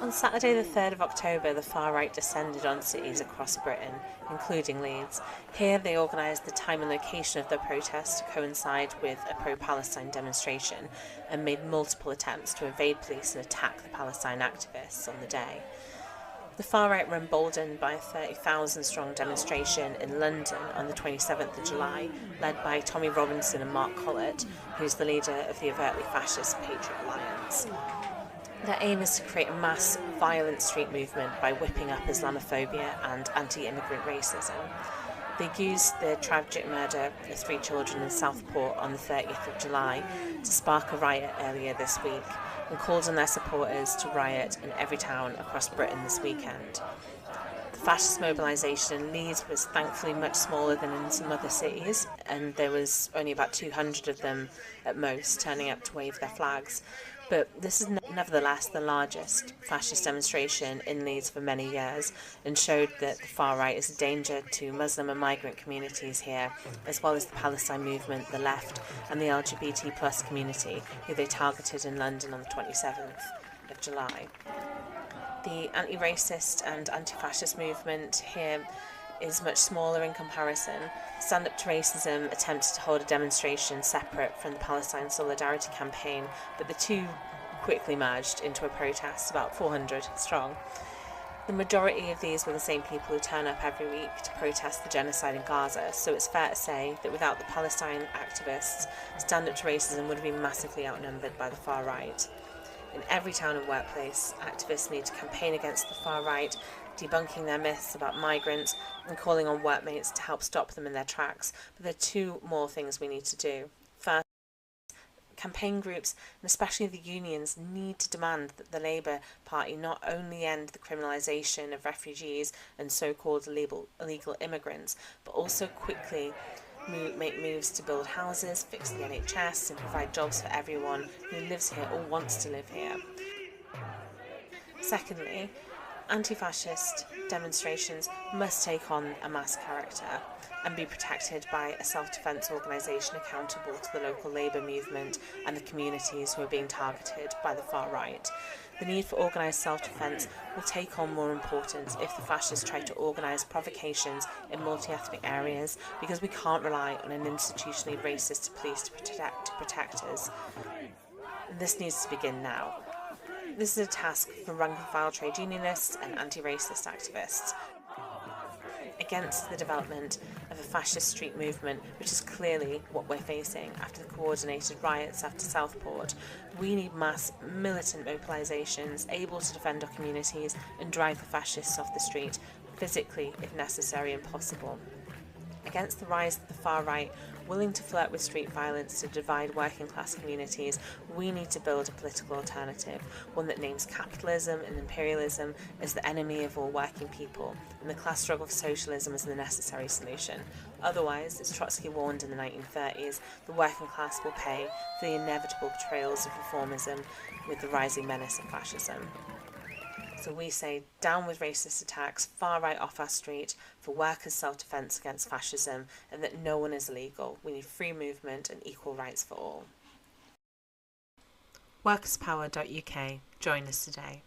On Saturday the 3rd of October, the far-right descended on cities across Britain, including Leeds. Here they organised the time and location of their protest to coincide with a pro-Palestine demonstration and made multiple attempts to evade police and attack the Palestine activists on the day. The far-right were emboldened by a 30,000-strong demonstration in London on the 27th of July, led by Tommy Robinson and Mark Collett, who's the leader of the overtly fascist Patriot Alliance. Their aim is to create a mass, violent street movement by whipping up Islamophobia and anti-immigrant racism. They used the tragic murder of 3 children in Southport on the 30th of July to spark a riot earlier this week and called on their supporters to riot in every town across Britain this weekend. The fascist mobilisation in Leeds was thankfully much smaller than in some other cities, and there was only about 200 of them at most turning up to wave their flags. But this is nevertheless the largest fascist demonstration in Leeds for many years, and showed that the far-right is a danger to Muslim and migrant communities here, as well as the Palestine movement, the left, and the LGBT plus community, who they targeted in London on the 27th of July. The anti-racist and anti-fascist movement here is much smaller in comparison. Stand Up to Racism attempted to hold a demonstration separate from the Palestine Solidarity campaign, but the two quickly merged into a protest about 400 strong. The majority of these were the same people who turn up every week to protest the genocide in Gaza, so it's fair to say that without the Palestine activists, Stand Up to Racism would have been massively outnumbered by the far right. In every town and workplace, activists need to campaign against the far right, debunking their myths about migrants and calling on workmates to help stop them in their tracks. But there are 2 more things we need to do. First, campaign groups, and especially the unions, need to demand that the Labour Party not only end the criminalisation of refugees and so-called illegal immigrants, but also quickly make moves to build houses, fix the NHS, and provide jobs for everyone who lives here or wants to live here. Secondly, anti-fascist demonstrations must take on a mass character and be protected by a self-defence organisation accountable to the local labour movement and the communities who are being targeted by the far right. The need for organised self-defence will take on more importance if the fascists try to organise provocations in multi-ethnic areas, because we can't rely on an institutionally racist police to protect us. This needs to begin now. This is a task for rank-and-file trade unionists and anti-racist activists. Against the development of a fascist street movement, which is clearly what we're facing after the coordinated riots after Southport, we need mass militant mobilisations able to defend our communities and drive the fascists off the street, physically if necessary and possible. Against the rise of the far right, willing to flirt with street violence to divide working class communities, we need to build a political alternative, one that names capitalism and imperialism as the enemy of all working people, and the class struggle for socialism as the necessary solution. Otherwise, as Trotsky warned in the 1930s, the working class will pay for the inevitable betrayals of reformism with the rising menace of fascism. So we say, down with racist attacks, far right off our street, for workers' self-defence against fascism, and that no one is illegal. We need free movement and equal rights for all. Workerspower.uk. Join us today.